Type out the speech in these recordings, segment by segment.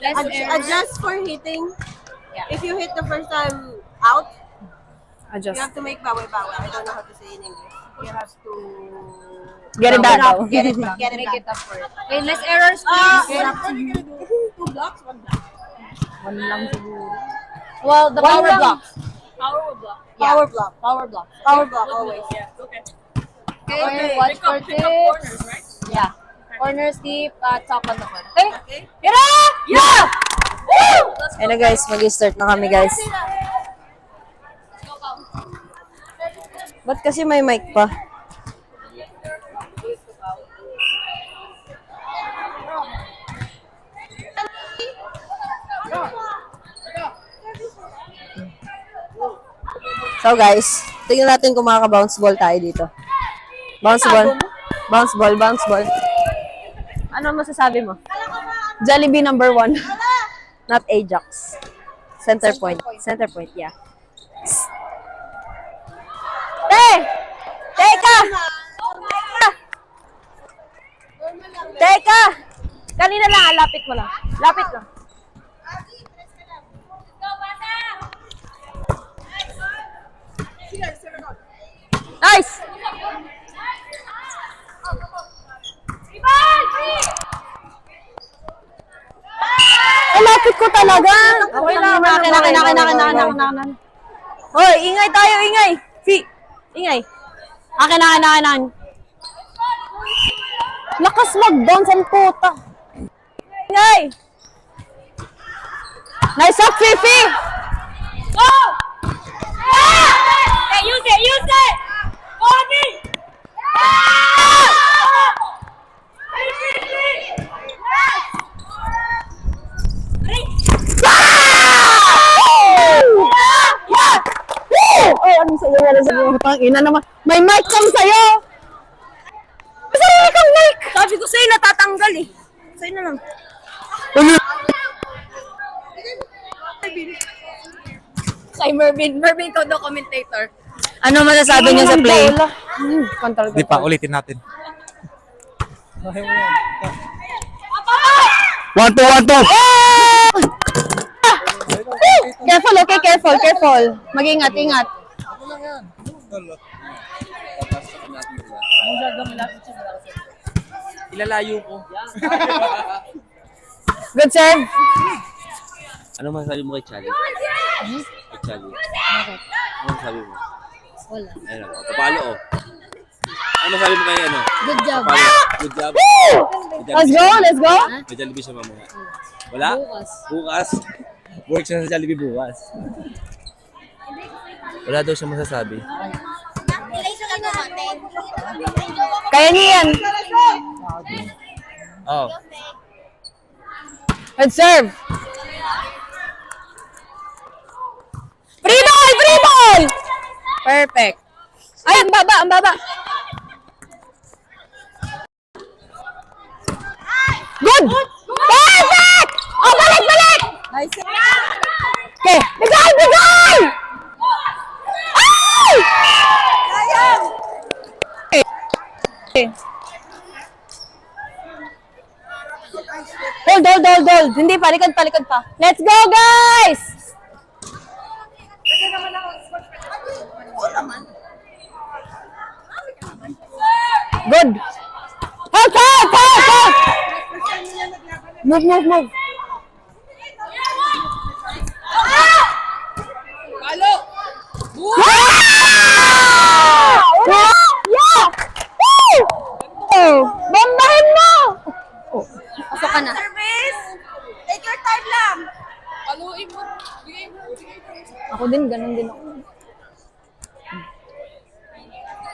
Adjust for hitting. Yeah. If you hit the first time out, Adjust. you have to make bawi-bawi. I don't know how to say in English. You have to Get it back. get it back. Make it up for it. Okay, less errors, please. What are you gonna do? 2 blocks, 1 block. One lang siguro. Well, the power blocks. Power block. Yeah. Power block. Power block. Power block always. Yeah, okay. Okay, watch for Pick up corners, tips. right? Yeah. Corners, deep, top on the corner. Okay? Get up! Yeah! Woo! Ayun na guys, mag-start na kami guys. Ba't kasi may mic pa? So guys, tingnan natin kung makaka-bounce ball tayo dito. Bounce ball. Bounce ball, bounce ball. Ano masasabi mo? Jollibee number 1. Not Ajax. Center point. Center point, yeah. Hey! Teka! Teka! Kanina lang, lapit mo lang. Lapit lang. Nice! Lapit ko talaga. Okay lang. Akin. Hoy, ingay tayo, ingay. Ingay. Akin. Lakas mag-bounce ang puta. Ingay. Nice up, Fifi. Go! Hey, use it! Body! Oh, anong sa'yo? Ina naman. May mic kang sa'yo. Sa'yo kang mic. Sabi ko sa'yo, natatanggal eh. Sa'yo na lang. Kay Mervin ko the commentator. Ano masasabi niyo sa play? Di pa, ulitin natin. 1-2. Careful, okay? Careful. Mag-ingat. Ilalayo ko. Good serve. Ano masasabi mo kay Charlie? Kay Charlie? Ano masasabi mo? Wala. Ayun, papalo oh. Ano masabi mo kay ano? Good job. Papalo. Good job. Let's go. May Jollibee siya mamaya. Wala? Bukas. Work siya sa Jollibee bukas. Wala daw siya masasabi. Kaya niyo yan. Oh. Good serve. Free ball! Perfect. Ay, ang baba. Good! Perfect! Oh, balik! Nice. Okay, bigay! Ay! Okay. Hold. Hindi pa, likod pa. Let's go, guys! Good. Hold! Move. Palo! Yeah! Woo! Oh, bombahin mo! Pasok ka na. Service! Take your time lang. Paluin mo. Bigay mo. Ako din, ganun din ako.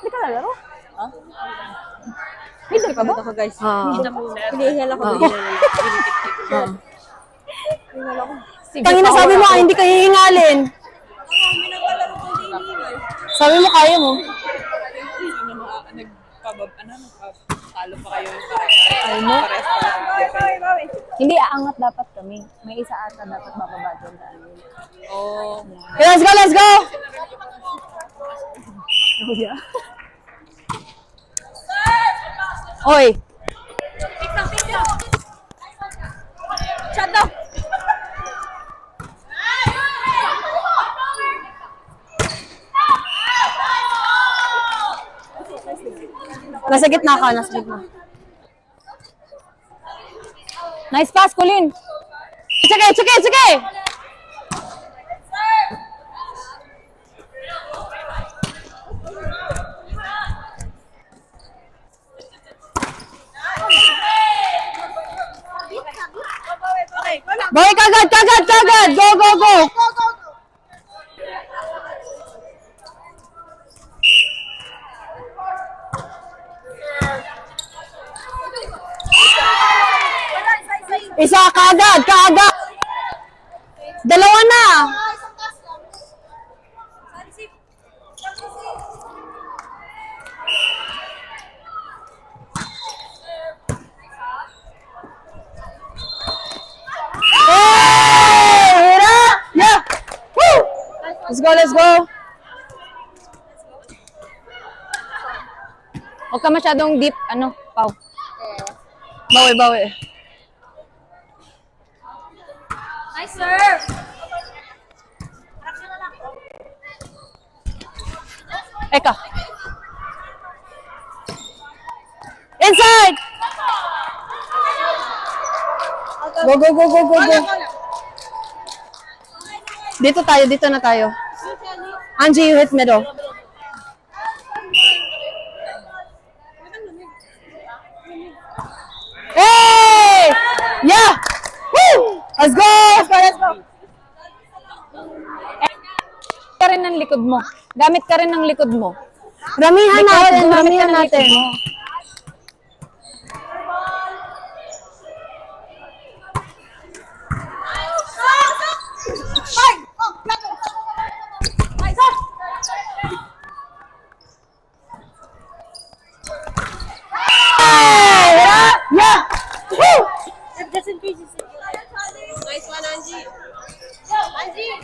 Hindi ka lalaro? Leader ka ba? Ako guys. Oo. Hinihila ko. Tangina sabi mo, hindi ka hihingalin. Sabi mo, kaya mo. Nagpatalo pa kayo. Ay mo? Pares pa. Hindi, aangat dapat kami. May isa ata dapat bababa doon. Oh. Okay, let's go! Oh, yeah. Oy! Pick lang. Shut down. Nasa gitna ka, nasa gitna. Nice pass, Colin. Sige. Boy, kagad! Go! Isa, kagad! Dalawa na! Hey! Yeah! Woo! Let's go! Huwag ka masyadong deep, Pau. Bawi. Nice serve! Eka. Inside! Go. Dito na tayo. Angie, you hit middle. Hey! Yeah! Woo! Let's go! Ka rin ng likod mo. Gamit ka rin ng likod mo. Ramihan natin. Yeah! Woo! Just in case you see. Nice one, Angie. Angie.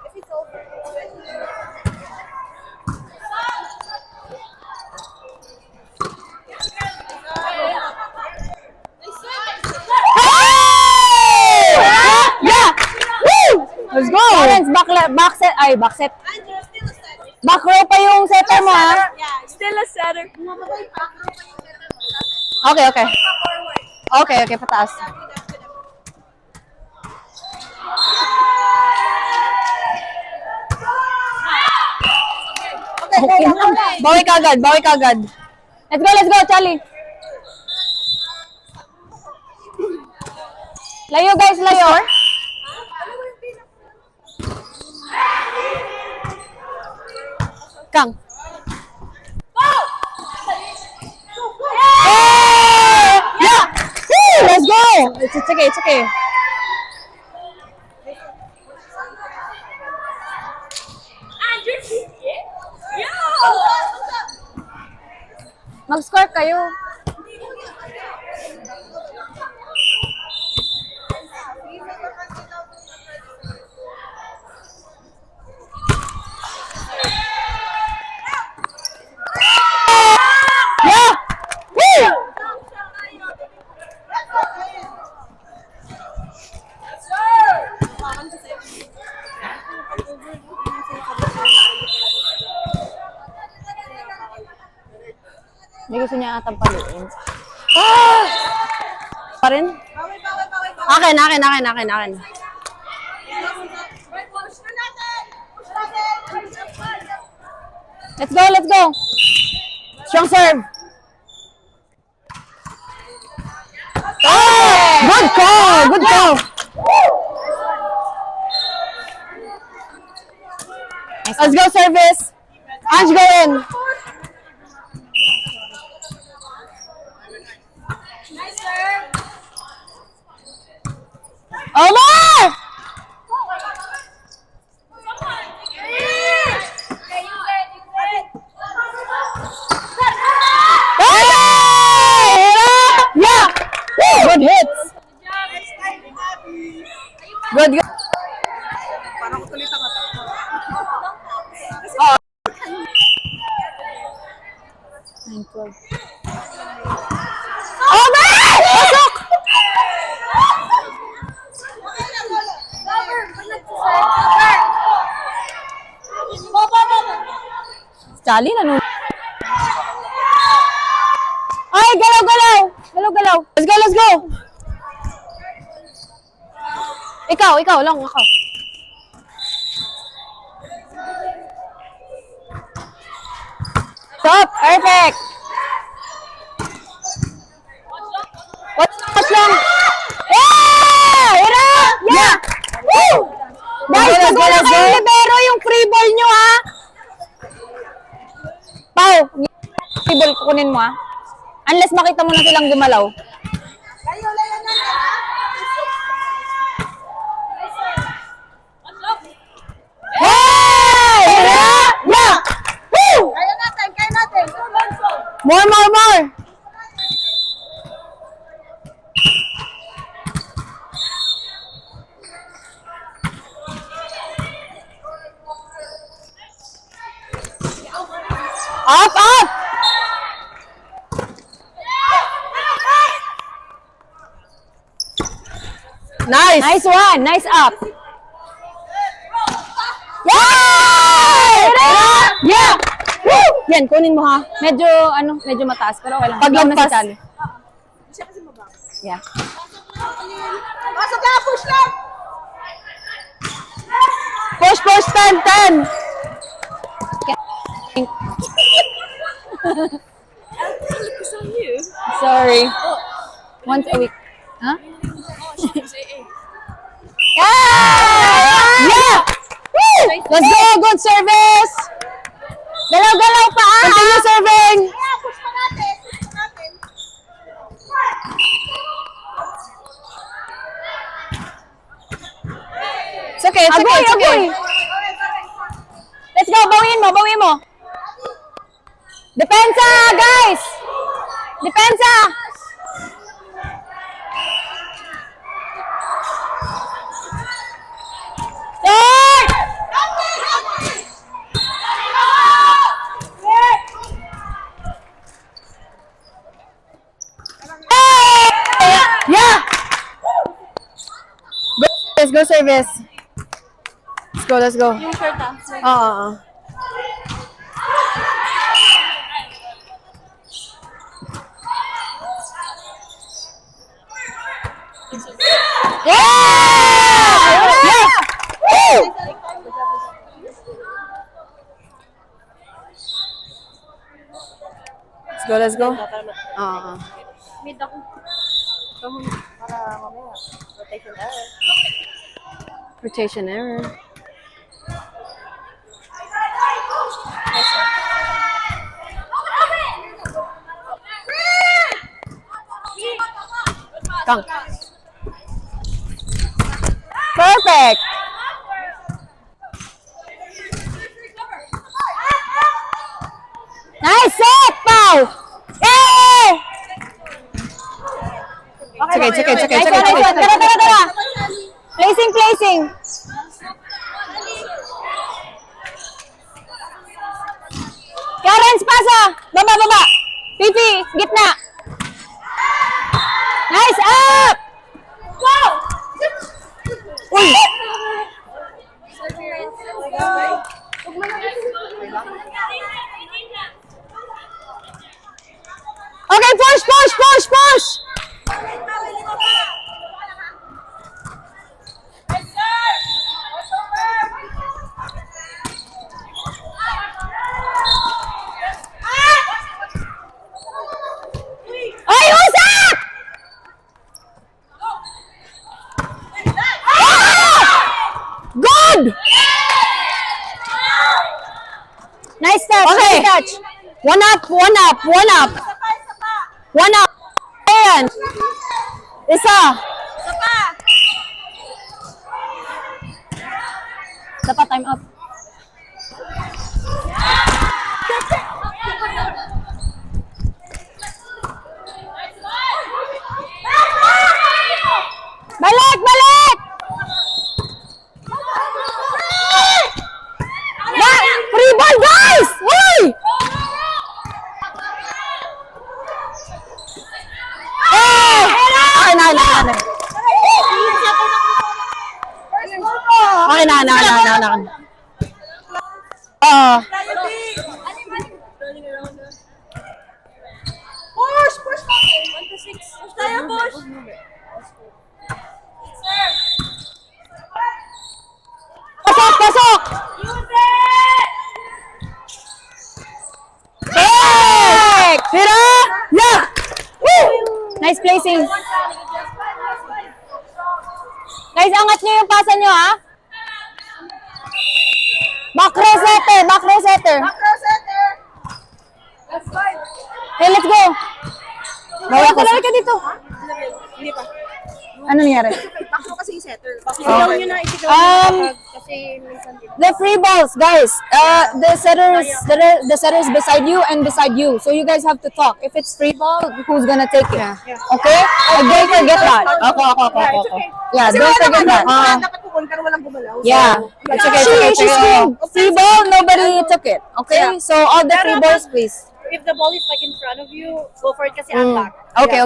If it's over. Yeah! Woo! Let's go! Lawrence, back set. Angie, you're still a setter. Back row pa yung setter mo, ha? Yeah, still a setter. Okay, pataas. Okay. Bawi kagad. Let's go, Charlie. Layo, guys, layo. Kang. Yeah! Woo! Let's go! It's okay. Mag-score kayo. Yeah! Woo! Hindi gusto niya atang paluin. Pa rin? Akin. Let's go. Strong serve. Good call. Let's go service. Ange, go in. Omar! Yeah! Good hits. Good. Parang kulit ako. Omar! Pasok! Chali, Ay, galaw, galaw! Galaw, galaw! Let's go, let's go! Ikaw lang, ako. Stop! Perfect! Watch lang! Yeah! Hirap! Yeah! Woo! Guys, nagulo kayo libero yung free ball nyo, ha? Pao, free ball kukunin mo, ha? Unless makita mo na silang gumalaw. Hey! Hirap! Yeah! Woo! Kaya natin. More! Up! Nice! Nice one! Nice up! Yeah! Yeah! Woo! Yan, kunin mo ha. Medyo mataas, pero okay lang. Paglagpas. Si Charlie. Yeah. Pasok na, push lang! Push, 10! Sorry. Once a week. Huh? Yeah! Woo! Let's go! Good service! Galaw-galaw pa! Continue serving! Kaya, push pa natin. It's okay, it's okay, it's okay. Let's go, bawiin mo. Depensa, guys! Depensa! Start! Yeah! Let's go service. Let's go. Yung shirt Oo. Yeah! Woo! Let's go. Oo. Mid ako. Para mamaya. Rotation error. Rotation error. Kang. Perfect! Nice set, Pau! Yay! It's okay. Nice one. Tara. Placing. Karens, pasa! Baba! Fifi, gitna! Nice up! Wow! Uy! Okay, push! Ay, usap! Good! Nice touch, Okay. nice touch. One up. One up. Ayan. Isa. Dapat time up. Balik! Free ball, guys! Uy! Ay, na. Okay, na. Nice placing. Guys, angat nyo yung pasa nyo, ha? Macro setter, macro setter. Okay, let's go. Bawa ko ka dito. Hindi pa. Ano nangyari? Bakso kasi yung setter. Ilaw nyo na kasi minsan dito. The free balls, guys. The setters beside you and beside you. So you guys have to talk. If it's free ball, who's gonna take it? Okay? Don't forget that. Okay. Yeah, don't forget that. Dapat kukun pero walang gumalaw. Yeah. It's okay. She screamed. Free ball, nobody took it. Okay? So all the free balls, please. If the ball is like in front of you, go for it kasi I'm back. Okay.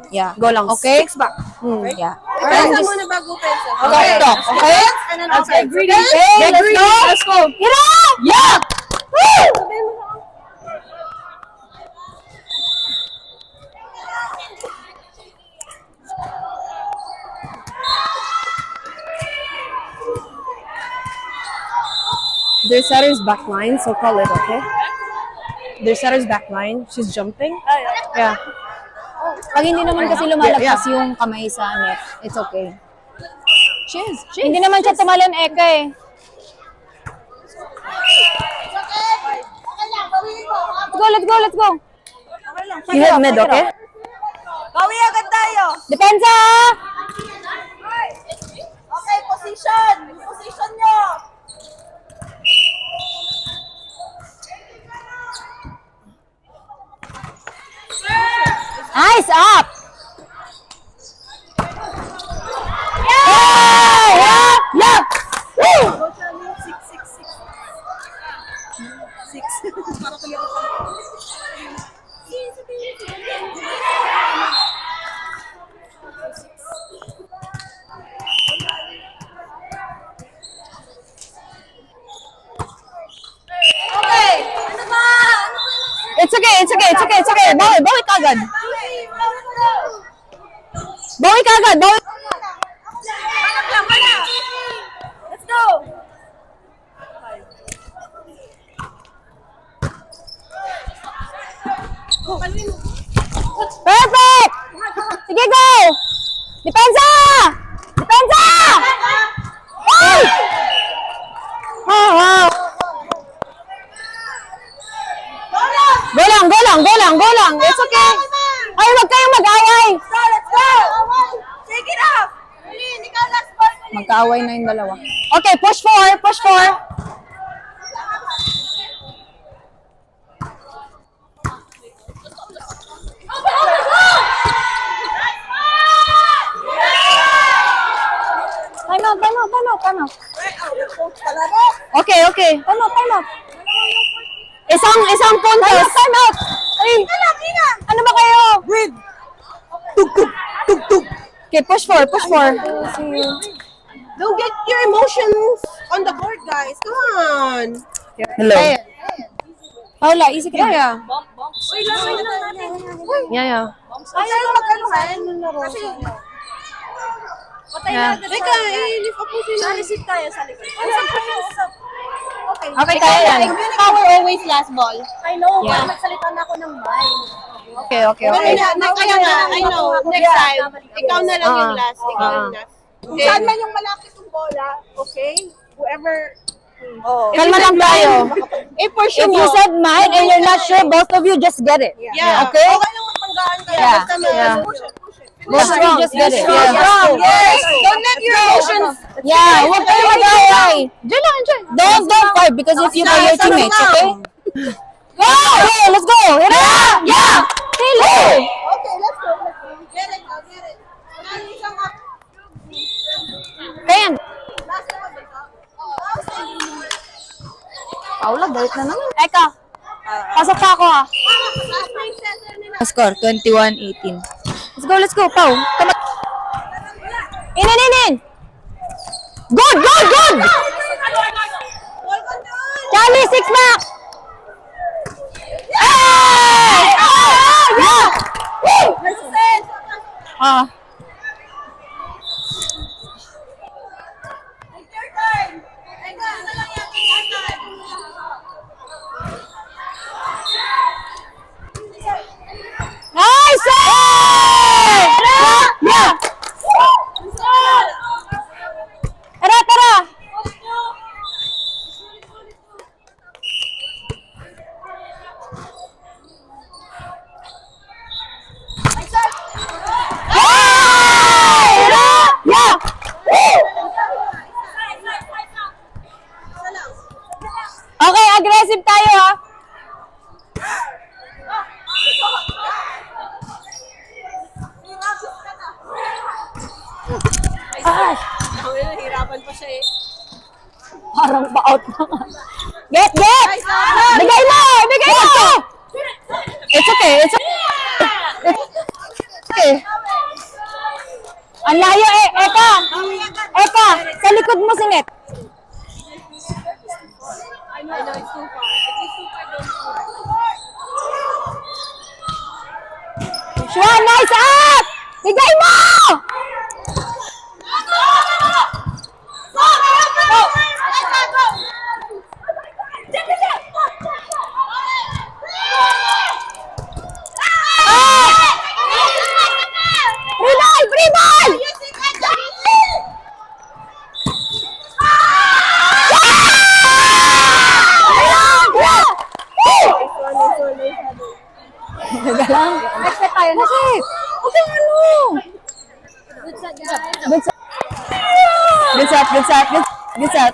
Yeah, go lang. Okay? Six back. Yeah. Alright, sa muna bago pencil. Okay. Okay? And then outside. Okay, let's go. Get up! Yeah! Woo! Their setter's back line, so call it, okay? Their setter's back line. She's jumping. Yeah. Pag hindi naman kasi lumalagpas yung kamay sa net, it's okay. Hindi naman siya tumalon eka eh. Let's go. You hit mid, okay? Bawi agad tayo. Depensa! Okay, position. Position nyo. Nice up! Yeah! Woo! Six. Para tuloy ako. It's okay. Bawi kagad. Let's go. Perfect! Sige, go! Depensa! Ay! Wow! Go lang. It's okay. Ay, wag kayong mag-away. Let's go. Shake it up. Hindi ka last ball. Magkaaway na yung dalawa. Okay, push four. Time out. Okay. Time out. Isang puntos. Time out. Ay, ano ba kayo? Breathe. Tug. Okay, push four. Don't get your emotions on the board, guys. Come on. Hello. Paula, easy ka na. Yeah. Wait lang. Yeah. Ayaw mag-anuhan. Kasi, patay na. Teka, lift up po sila. Sa-receive tayo sa likod. Okay, kaya yan. Power always last ball. I know, Yeah. magsalita na ako ng mind. Okay. Kaya nga, I know, next time, ikaw na lang yung last. Ikaw yung last. Saan man yung malapit yung bola, okay? Whoever, Kalma lang tayo. for If you said mine and you're not sure, both of you just get it. Yeah. Okay? Okay lang magpanggaan kayo. Yeah. Basta push it. Both of you just get it. Strong. Yeah. Yes. Don't let your emotions. Yeah, huwag kayo mag-away. Don't fight because if you know your teammates, okay? Go! Okay, let's go! Hit it! Yeah! Feel it! Okay, let's go. Get it. Isang up. Kaya, Last na ba ito? Paula, galit na naman. Eka, pasok pa ako ha. Score, 21-18. Let's go, Pau. In! Good! Charlie, 6 back! Hey! Yeah! Woo! Nice! Parang pa-out na nga. Get! Bigay mo! Bigay mo! It's okay. It's okay. Ang layo eh. Eka! Sa likod mo si Net. Shua, nice up! Bigay mo! Free ball! Teka lang. Expect tayo na. Bakit? Okay, ano? Good shot. Good shot.